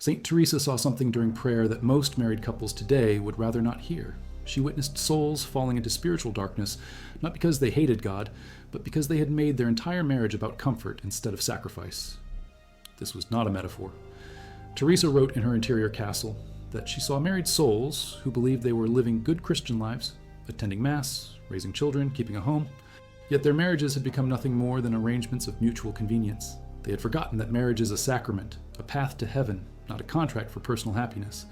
Saint Teresa saw something during prayer that most married couples today would rather not hear. She witnessed souls falling into spiritual darkness, not because they hated God, but because they had made their entire marriage about comfort instead of sacrifice. This was not a metaphor. Teresa wrote in her interior castle that she saw married souls who believed they were living good Christian lives, attending Mass, raising children, keeping a home, yet their marriages had become nothing more than arrangements of mutual convenience. They had forgotten that marriage is a sacrament, a path to heaven, not a contract for personal happiness.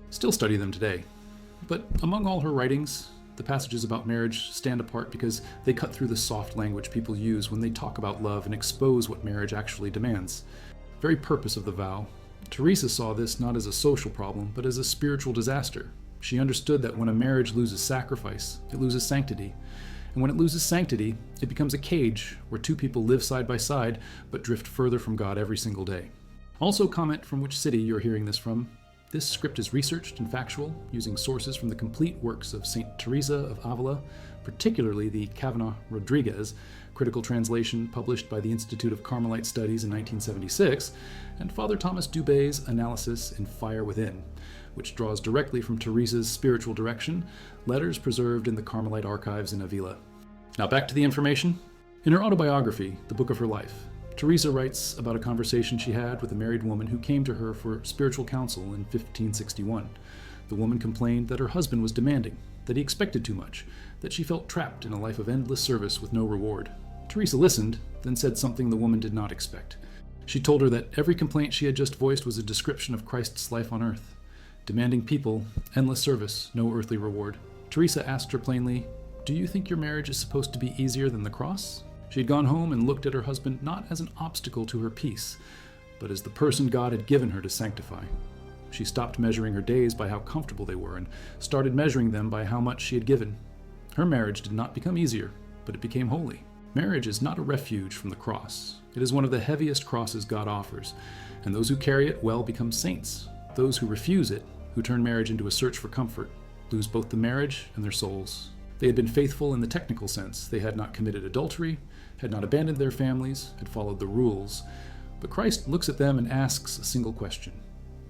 Still study them today. But among all her writings, the passages about marriage stand apart because they cut through the soft language people use when they talk about love and expose what marriage actually demands. The very purpose of the vow. Teresa saw this not as a social problem, but as a spiritual disaster. She understood that when a marriage loses sacrifice, it loses sanctity. And when it loses sanctity, it becomes a cage where two people live side by side, but drift further from God every single day. Also comment from which city you're hearing this from. This script is researched and factual, using sources from the complete works of Saint Teresa of Ávila, particularly the Kavanaugh-Rodriguez critical translation published by the Institute of Carmelite Studies in 1976, and Father Thomas Dubé's analysis in Fire Within, which draws directly from Teresa's spiritual direction, letters preserved in the Carmelite archives in Ávila. Now back to the information. In her autobiography, The Book of Her Life, Teresa writes about a conversation she had with a married woman who came to her for spiritual counsel in 1561. The woman complained that her husband was demanding, that he expected too much, that she felt trapped in a life of endless service with no reward. Teresa listened, then said something the woman did not expect. She told her that every complaint she had just voiced was a description of Christ's life on earth. Demanding people, endless service, no earthly reward. Teresa asked her plainly, "Do you think your marriage is supposed to be easier than the cross?" She had gone home and looked at her husband not as an obstacle to her peace, but as the person God had given her to sanctify. She stopped measuring her days by how comfortable they were and started measuring them by how much she had given. Her marriage did not become easier, but it became holy. Marriage is not a refuge from the cross. It is one of the heaviest crosses God offers, and those who carry it well become saints. Those who refuse it, who turn marriage into a search for comfort, lose both the marriage and their souls. They had been faithful in the technical sense. They had not committed adultery, had not abandoned their families, had followed the rules. But Christ looks at them and asks a single question.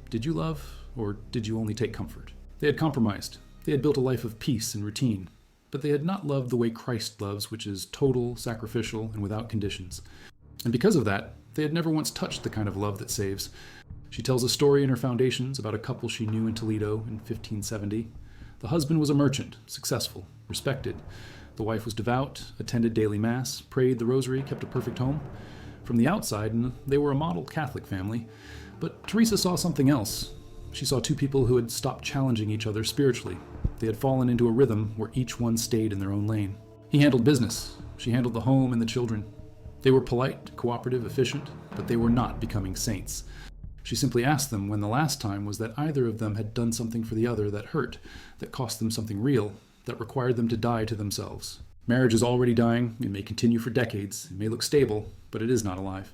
Did you love, or did you only take comfort? They had compromised. They had built a life of peace and routine. But they had not loved the way Christ loves, which is total, sacrificial, and without conditions. And because of that, they had never once touched the kind of love that saves. She tells a story in her Foundations about a couple she knew in Toledo in 1570. The husband was a merchant, successful, respected. The wife was devout, attended daily Mass, prayed the rosary, kept a perfect home. From the outside, they were a model Catholic family. But Teresa saw something else. She saw two people who had stopped challenging each other spiritually. They had fallen into a rhythm where each one stayed in their own lane. He handled business. She handled the home and the children. They were polite, cooperative, efficient, but they were not becoming saints. She simply asked them when the last time was that either of them had done something for the other that hurt, that cost them something real, that required them to die to themselves. Marriage is already dying. It may continue for decades. It may look stable, but it is not alive.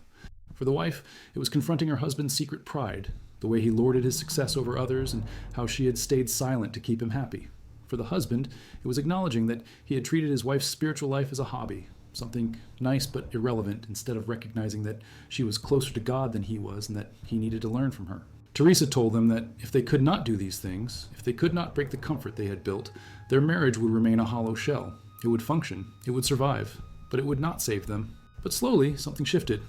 For the wife, it was confronting her husband's secret pride, the way he lorded his success over others and how she had stayed silent to keep him happy. For the husband, it was acknowledging that he had treated his wife's spiritual life as a hobby, something nice but irrelevant, instead of recognizing that she was closer to God than he was and that he needed to learn from her. Teresa told them that if they could not do these things, if they could not break the comfort they had built, their marriage would remain a hollow shell. It would function, it would survive, but it would not save them. But slowly, something shifted.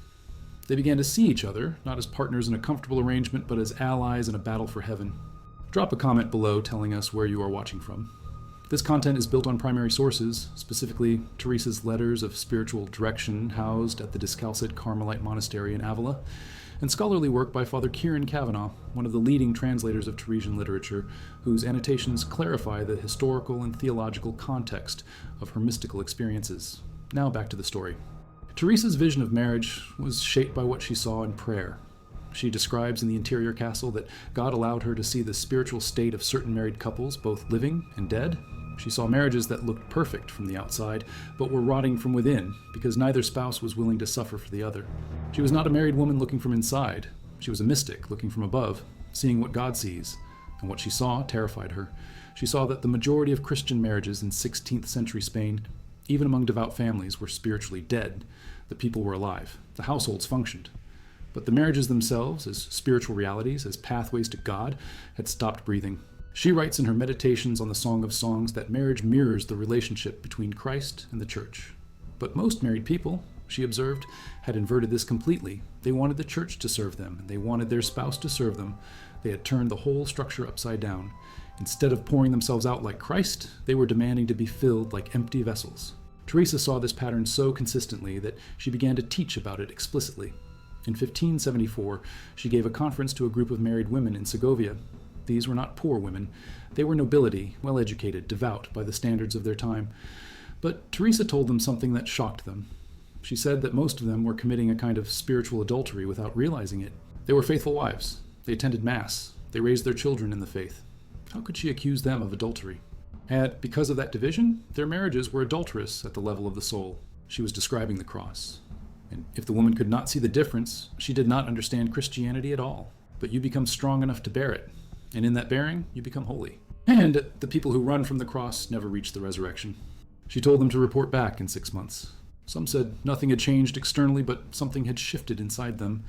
They began to see each other, not as partners in a comfortable arrangement, but as allies in a battle for heaven. Drop a comment below telling us where you are watching from. This content is built on primary sources, specifically Teresa's letters of spiritual direction housed at the Discalced Carmelite Monastery in Ávila, and scholarly work by Father Kieran Kavanagh, one of the leading translators of Teresian literature, whose annotations clarify the historical and theological context of her mystical experiences. Now back to the story. Teresa's vision of marriage was shaped by what she saw in prayer. She describes in the interior castle that God allowed her to see the spiritual state of certain married couples, both living and dead. She saw marriages that looked perfect from the outside, but were rotting from within, because neither spouse was willing to suffer for the other. She was not a married woman looking from inside. She was a mystic looking from above, seeing what God sees. And what she saw terrified her. She saw that the majority of Christian marriages in 16th century Spain, even among devout families, were spiritually dead. The people were alive. The households functioned. But the marriages themselves, as spiritual realities, as pathways to God, had stopped breathing. She writes in her Meditations on the Song of Songs that marriage mirrors the relationship between Christ and the Church. But most married people, she observed, had inverted this completely. They wanted the church to serve them, and they wanted their spouse to serve them. They had turned the whole structure upside down. Instead of pouring themselves out like Christ, they were demanding to be filled like empty vessels. Teresa saw this pattern so consistently that she began to teach about it explicitly. In 1574, she gave a conference to a group of married women in Segovia. These were not poor women. They were nobility, well-educated, devout by the standards of their time. But Teresa told them something that shocked them. She said that most of them were committing a kind of spiritual adultery without realizing it. They were faithful wives. They attended Mass. They raised their children in the faith. How could she accuse them of adultery? And because of that division, their marriages were adulterous at the level of the soul. She was describing the cross. And if the woman could not see the difference, she did not understand Christianity at all. But you become strong enough to bear it. And in that bearing, you become holy. And the people who run from the cross never reach the resurrection. She told them to report back in 6 months. Some said nothing had changed externally, but something had shifted inside them.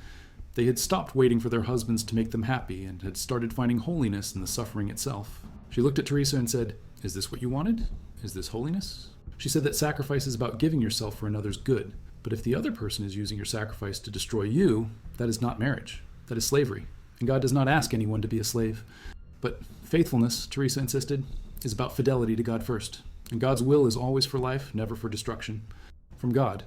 They had stopped waiting for their husbands to make them happy and had started finding holiness in the suffering itself. She looked at Teresa and said, "Is this what you wanted? Is this holiness?" She said that sacrifice is about giving yourself for another's good. But if the other person is using your sacrifice to destroy you, that is not marriage. That is slavery. And God does not ask anyone to be a slave. But faithfulness, Teresa insisted, is about fidelity to God first. And God's will is always for life, never for destruction. From God.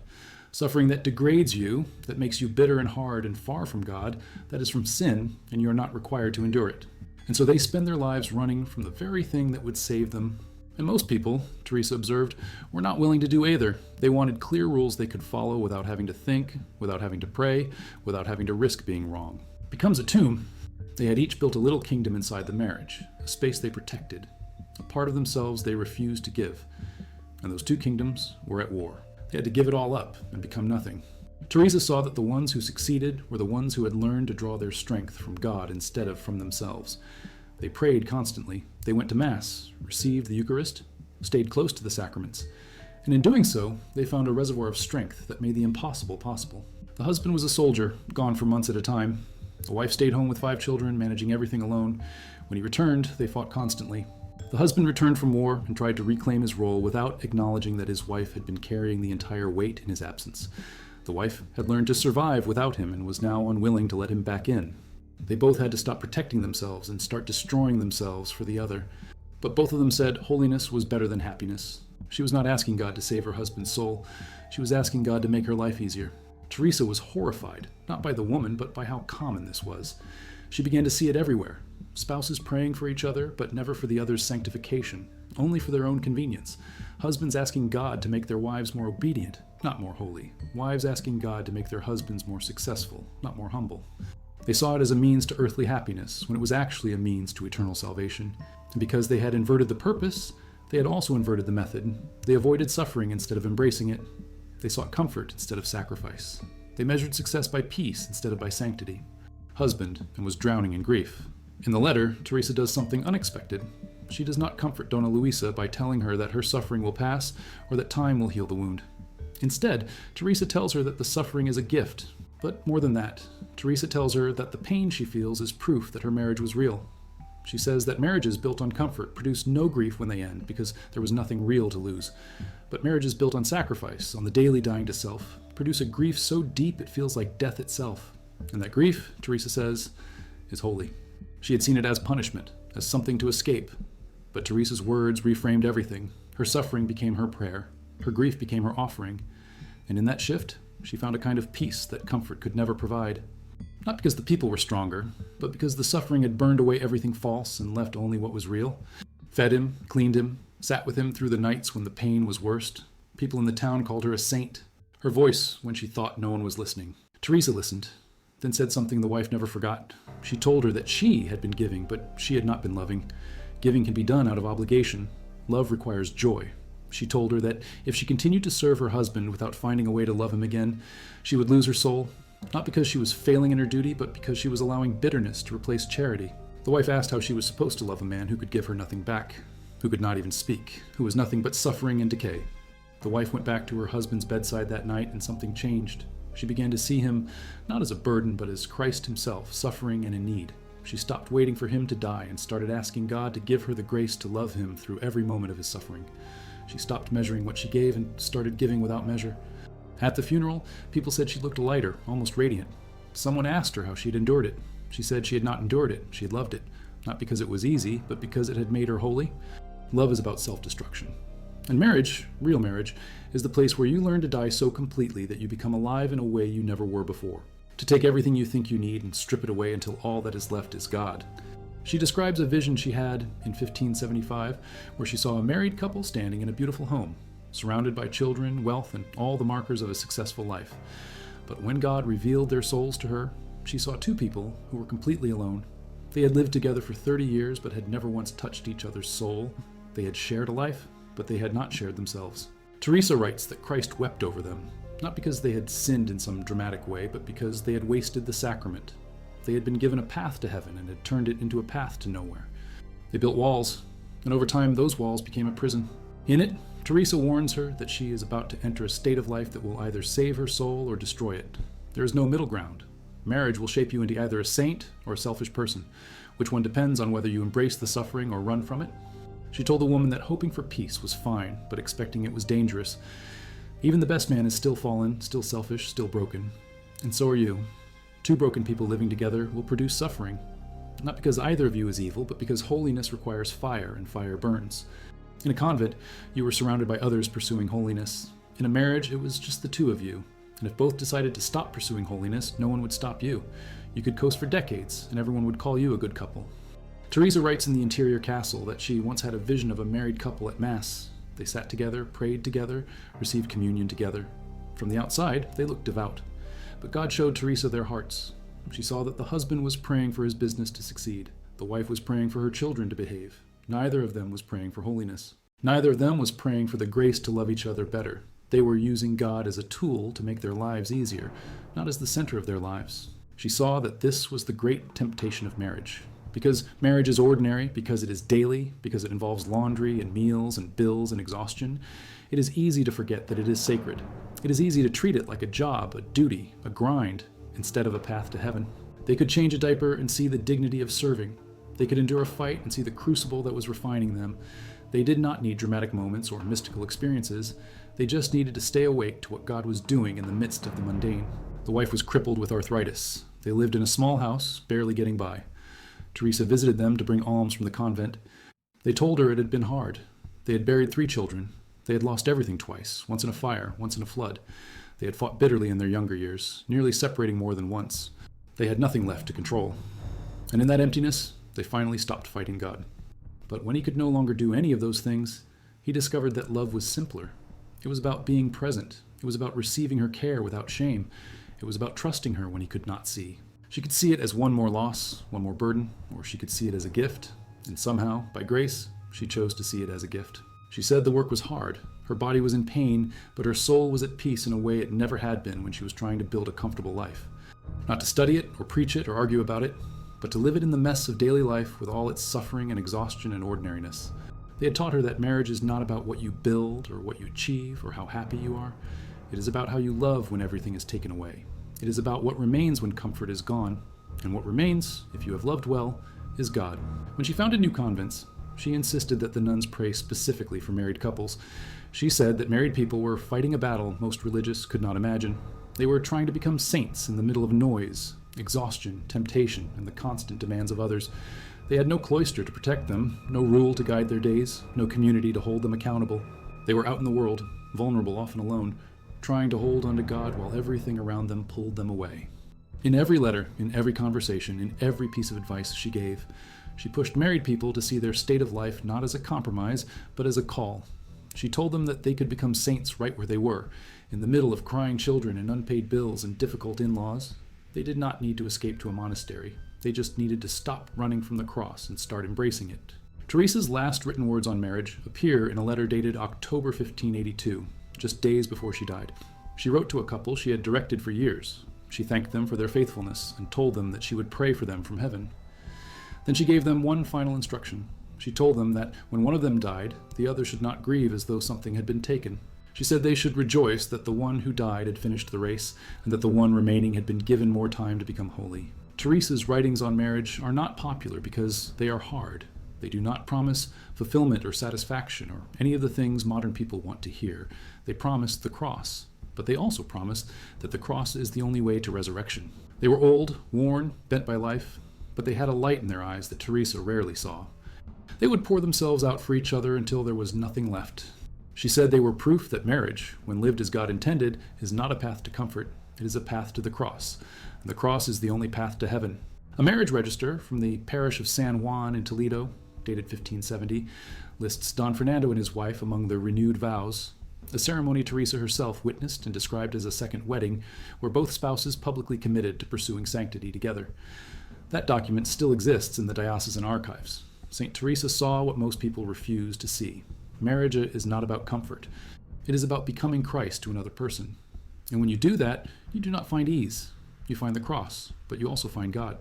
Suffering that degrades you, that makes you bitter and hard and far from God, that is from sin, and you are not required to endure it. And so they spend their lives running from the very thing that would save them. And most people, Teresa observed, were not willing to do either. They wanted clear rules they could follow without having to think, without having to pray, without having to risk being wrong. It becomes a tomb. They had each built a little kingdom inside the marriage, a space they protected, a part of themselves they refused to give. And those two kingdoms were at war. They had to give it all up and become nothing. Teresa saw that the ones who succeeded were the ones who had learned to draw their strength from God instead of from themselves. They prayed constantly. They went to Mass, received the Eucharist, stayed close to the sacraments. And in doing so, they found a reservoir of strength that made the impossible possible. The husband was a soldier, gone for months at a time. The wife stayed home with 5 children, managing everything alone. When he returned, they fought constantly. The husband returned from war and tried to reclaim his role without acknowledging that his wife had been carrying the entire weight in his absence. The wife had learned to survive without him and was now unwilling to let him back in. They both had to stop protecting themselves and start destroying themselves for the other. But both of them said holiness was better than happiness. She was not asking God to save her husband's soul. She was asking God to make her life easier. Teresa was horrified, not by the woman, but by how common this was. She began to see it everywhere. Spouses praying for each other, but never for the other's sanctification, only for their own convenience. Husbands asking God to make their wives more obedient, not more holy. Wives asking God to make their husbands more successful, not more humble. They saw it as a means to earthly happiness, when it was actually a means to eternal salvation. And because they had inverted the purpose, they had also inverted the method. They avoided suffering instead of embracing it. They sought comfort instead of sacrifice. They measured success by peace instead of by sanctity. Husband, and was drowning in grief. In the letter, Teresa does something unexpected. She does not comfort Donna Luisa by telling her that her suffering will pass or that time will heal the wound. Instead, Teresa tells her that the suffering is a gift. But more than that, Teresa tells her that the pain she feels is proof that her marriage was real. She says that marriages built on comfort produce no grief when they end because there was nothing real to lose. But marriages built on sacrifice, on the daily dying to self, produce a grief so deep it feels like death itself. And that grief, Teresa says, is holy. She had seen it as punishment, as something to escape. But Teresa's words reframed everything. Her suffering became her prayer. Her grief became her offering. And in that shift, she found a kind of peace that comfort could never provide. Not because the people were stronger, but because the suffering had burned away everything false and left only what was real. Fed him, cleaned him, sat with him through the nights when the pain was worst. People in the town called her a saint. Her voice when she thought no one was listening. Teresa listened, then said something the wife never forgot. She told her that she had been giving, but she had not been loving. Giving can be done out of obligation. Love requires joy. She told her that if she continued to serve her husband without finding a way to love him again, she would lose her soul, not because she was failing in her duty, but because she was allowing bitterness to replace charity. The wife asked how she was supposed to love a man who could give her nothing back, who could not even speak, who was nothing but suffering and decay. The wife went back to her husband's bedside that night and something changed. She began to see him not as a burden, but as Christ himself, suffering and in need. She stopped waiting for him to die and started asking God to give her the grace to love him through every moment of his suffering. She stopped measuring what she gave and started giving without measure. At the funeral, people said she looked lighter, almost radiant. Someone asked her how she had endured it. She said she had not endured it, she had loved it. Not because it was easy, but because it had made her holy. Love is about self-destruction. And marriage, real marriage, is the place where you learn to die so completely that you become alive in a way you never were before. To take everything you think you need and strip it away until all that is left is God. She describes a vision she had in 1575 where she saw a married couple standing in a beautiful home, surrounded by children, wealth, and all the markers of a successful life. But when God revealed their souls to her, she saw two people who were completely alone. They had lived together for 30 years but had never once touched each other's soul. They had shared a life, but they had not shared themselves. Teresa writes that Christ wept over them, not because they had sinned in some dramatic way, but because they had wasted the sacrament. They had been given a path to heaven and had turned it into a path to nowhere. They built walls, and over time those walls became a prison. In it, Teresa warns her that she is about to enter a state of life that will either save her soul or destroy it. There is no middle ground. Marriage will shape you into either a saint or a selfish person, which one depends on whether you embrace the suffering or run from it. She told the woman that hoping for peace was fine, but expecting it was dangerous. Even the best man is still fallen, still selfish, still broken. And so are you. Two broken people living together will produce suffering. Not because either of you is evil, but because holiness requires fire, and fire burns. In a convent, you were surrounded by others pursuing holiness. In a marriage, it was just the two of you. And if both decided to stop pursuing holiness, no one would stop you. You could coast for decades, and everyone would call you a good couple. Teresa writes in The Interior Castle that she once had a vision of a married couple at Mass. They sat together, prayed together, received communion together. From the outside, they looked devout. But God showed Teresa their hearts. She saw that the husband was praying for his business to succeed. The wife was praying for her children to behave. Neither of them was praying for holiness. Neither of them was praying for the grace to love each other better. They were using God as a tool to make their lives easier, not as the center of their lives. She saw that this was the great temptation of marriage. Because marriage is ordinary, because it is daily, because it involves laundry and meals and bills and exhaustion, it is easy to forget that it is sacred. It is easy to treat it like a job, a duty, a grind, instead of a path to heaven. They could change a diaper and see the dignity of serving. They could endure a fight and see the crucible that was refining them. They did not need dramatic moments or mystical experiences. They just needed to stay awake to what God was doing in the midst of the mundane. The wife was crippled with arthritis. They lived in a small house, barely getting by. Teresa visited them to bring alms from the convent. They told her it had been hard. They had buried 3 children. They had lost everything twice, once in a fire, once in a flood. They had fought bitterly in their younger years, nearly separating more than once. They had nothing left to control. And in that emptiness, they finally stopped fighting God. But when he could no longer do any of those things, he discovered that love was simpler. It was about being present. It was about receiving her care without shame. It was about trusting her when he could not see. She could see it as one more loss, one more burden, or she could see it as a gift. And somehow, by grace, she chose to see it as a gift. She said the work was hard. Her body was in pain, but her soul was at peace in a way it never had been when she was trying to build a comfortable life. Not to study it, or preach it, or argue about it, but to live it in the mess of daily life with all its suffering and exhaustion and ordinariness. They had taught her that marriage is not about what you build, or what you achieve, or how happy you are. It is about how you love when everything is taken away. It is about what remains when comfort is gone, and what remains, if you have loved well, is God. When she founded new convents, she insisted that the nuns pray specifically for married couples. She said that married people were fighting a battle most religious could not imagine. They were trying to become saints in the middle of noise, exhaustion, temptation, and the constant demands of others. They had no cloister to protect them, no rule to guide their days, no community to hold them accountable. They were out in the world, vulnerable, often alone, trying to hold on to God while everything around them pulled them away. In every letter, in every conversation, in every piece of advice she gave, she pushed married people to see their state of life not as a compromise, but as a call. She told them that they could become saints right where they were, in the middle of crying children and unpaid bills and difficult in-laws. They did not need to escape to a monastery. They just needed to stop running from the cross and start embracing it. Teresa's last written words on marriage appear in a letter dated October 1582. Just days before she died. She wrote to a couple she had directed for years. She thanked them for their faithfulness and told them that she would pray for them from heaven. Then she gave them one final instruction. She told them that when one of them died, the other should not grieve as though something had been taken. She said they should rejoice that the one who died had finished the race, and that the one remaining had been given more time to become holy. Teresa's writings on marriage are not popular because they are hard. They do not promise fulfillment or satisfaction or any of the things modern people want to hear. They promise the cross, but they also promise that the cross is the only way to resurrection. They were old, worn, bent by life, but they had a light in their eyes that Teresa rarely saw. They would pour themselves out for each other until there was nothing left. She said they were proof that marriage, when lived as God intended, is not a path to comfort. It is a path to the cross, and the cross is the only path to heaven. A marriage register from the parish of San Juan in Toledo, dated 1570, lists Don Fernando and his wife among the renewed vows, a ceremony Teresa herself witnessed and described as a second wedding, where both spouses publicly committed to pursuing sanctity together. That document still exists in the diocesan archives. Saint Teresa saw what most people refuse to see. Marriage is not about comfort. It is about becoming Christ to another person. And when you do that, you do not find ease. You find the cross, but you also find God.